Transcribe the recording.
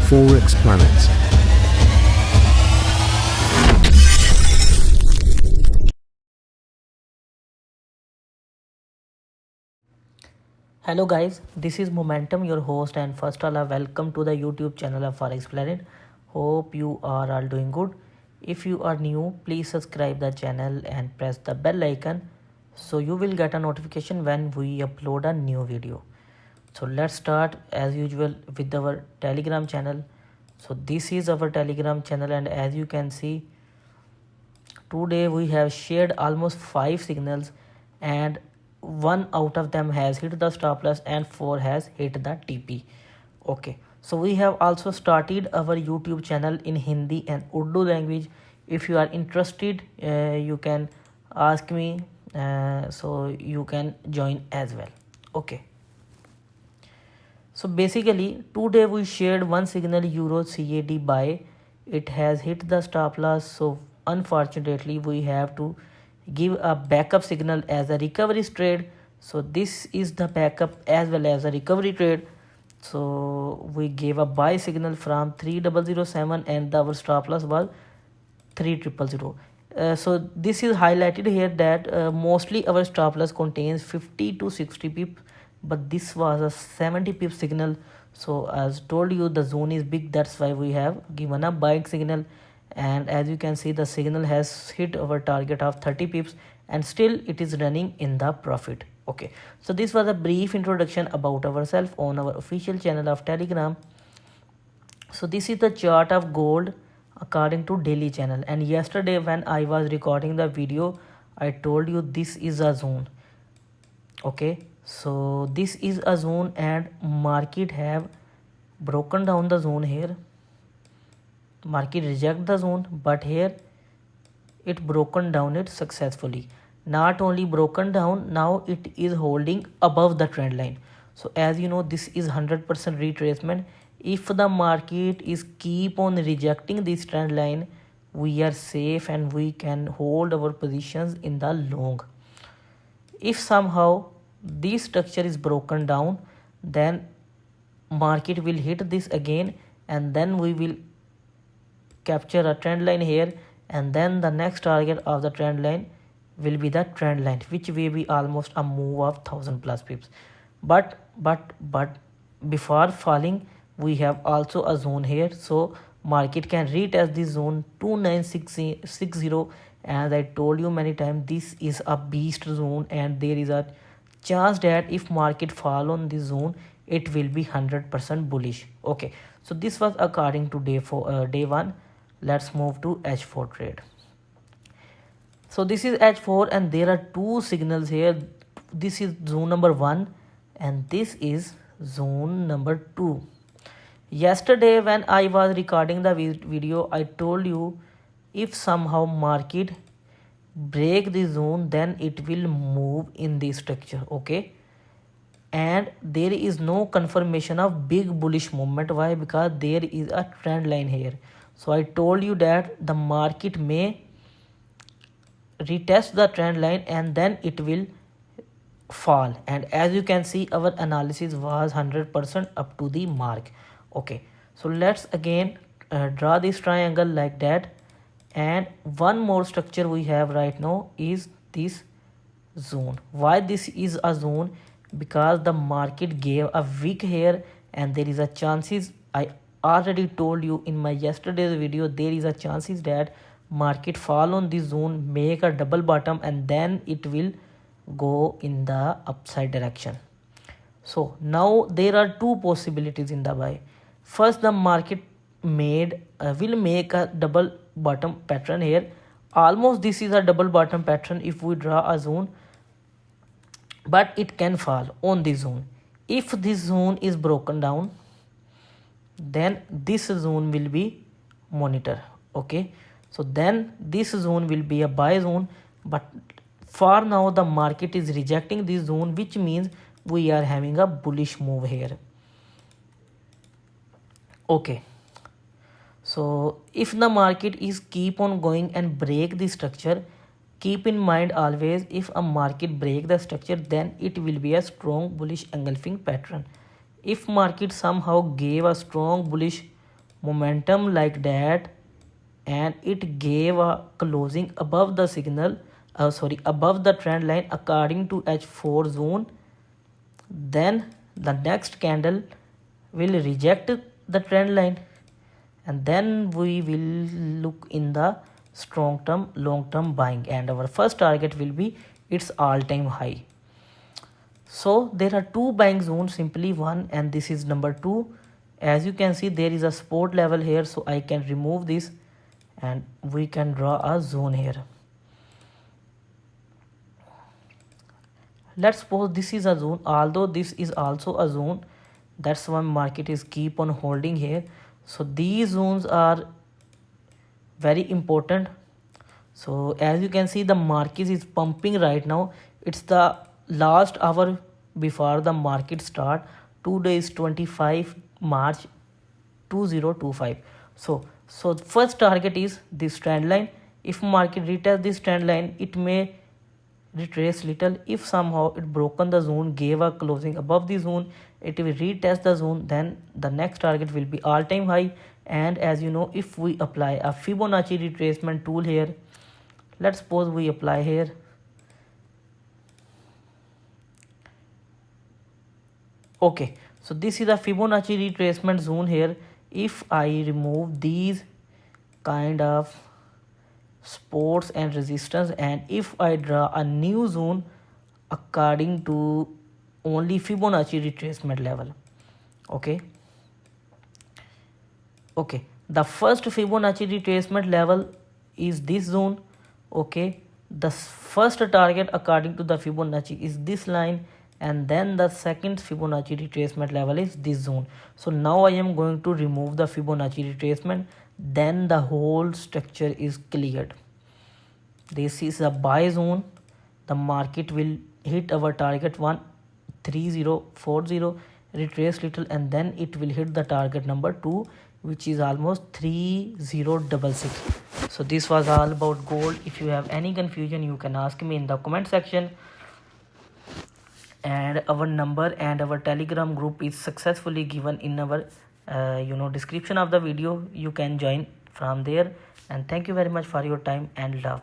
Forex Planet. Hello guys, this is Momentum, your host, and first of all, welcome to the YouTube channel of Forex Planet. Hope you are all doing good. If you are new, please subscribe the channel and press the bell icon so you will get a notification when we upload a new video. So let's start as usual with our Telegram channel. So this is our Telegram channel, and as you can see, today we have shared almost 5 signals, and one out of them has hit the stop loss and 4 has hit the TP. Okay, so we have also started our YouTube channel in Hindi and Urdu language. If you are interested, you can ask me, so you can join as well. Okay, so basically today we shared one signal euro CAD buy. It has hit the stop loss, so unfortunately we have to give a backup signal as a recovery trade. So this is the backup as well as a recovery trade. So we gave a buy signal from 3007 and our stop loss was 3000. So this is highlighted here that mostly our stop loss contains 50 to 60 pips, but this was a 70 pip signal. So as told you, the zone is big, that's why we have given a buying signal, and as you can see the signal has hit our target of 30 pips and still it is running in the profit. Okay, so this was a brief introduction about ourselves on our official channel of Telegram. So this is the chart of gold according to daily channel, and yesterday when I was recording the video I told you this is a zone. Okay, so this is a zone and market have broken down the zone here. Market reject the zone, but here it broken down it successfully. Not only broken down, now it is holding above the trend line. So as you know, this is 100% retracement. If the market is keep on rejecting this trend line, we are safe and we can hold our positions in the long. If somehow this structure is broken down, then market will hit this again, and then we will capture a trend line here, and then the next target of the trend line will be the trend line, which will be almost a move of 1000 plus pips. But before falling we have also a zone here, so market can retest this zone 2960. As I told you many times, this is a beast zone and there is a chance that if market fall on this zone it will be 100% bullish. Okay, so this was according to day 1. Let's move to H4 trade. So this is H4 and there are two signals here. This is zone number 1 and this is zone number 2. Yesterday when I was recording the video, I told you if somehow market break the zone, then it will move in this structure. Okay, and there is no confirmation of big bullish movement. Why? Because there is a trend line here. So I told you that the market may retest the trend line and then it will fall, and as you can see our analysis was 100% up to the mark. Okay, so let's again draw this triangle like that, and one more structure we have right now is this zone. Why this is a zone? Because the market gave a wick here and there is a chances, I already told you in my yesterday's video, there is a chances that market fall on this zone, make a double bottom, and then it will go in the upside direction. So now there are two possibilities in the buy. First, the market will make a double bottom pattern here. Almost this is a double bottom pattern if we draw a zone, but it can fall on this zone. If this zone is broken down, then this zone will be monitor. Okay, so then this zone will be a buy zone, but for now the market is rejecting this zone, which means we are having a bullish move here. Okay, so if the market is keep on going and break the structure, keep in mind always, if a market break the structure, then it will be a strong bullish engulfing pattern. If market somehow gave a strong bullish momentum like that, and it gave a closing above the signal, above the trend line according to H4 zone, then the next candle will reject the trend line, and then we will look in the strong term long term buying, and our first target will be its all time high. So there are two buying zones, simply one, and this is number 2. As you can see, there is a support level here, so I can remove this and we can draw a zone here. Let's suppose this is a zone, although this is also a zone, that's why market is keep on holding here. So these zones are very important. So as you can see, the market is pumping right now. It's the last hour before the market start. Today is 25 March 2025. So first target is this trend line. If market retests this trend line, it may retrace little. If somehow it broken the zone, gave a closing above the zone, it will retest the zone, then the next target will be all time high. And as you know, if we apply a Fibonacci retracement tool here, let's suppose we apply here, okay, so this is a Fibonacci retracement zone here. If I remove these kind of supports and resistance, and if I draw a new zone according to only Fibonacci retracement level, okay, the first Fibonacci retracement level is this zone, okay. The first target according to the Fibonacci is this line, and then the second Fibonacci retracement level is this zone. So now I am going to remove the Fibonacci retracement, then the whole structure is cleared. This is a buy zone. The market will hit our target 13040, retrace little, and then it will hit the target number 2, which is almost 3066. So this was all about gold. If you have any confusion, you can ask me in the comment section, and our number and our Telegram group is successfully given in our description of the video. You can join from there, and thank you very much for your time and love.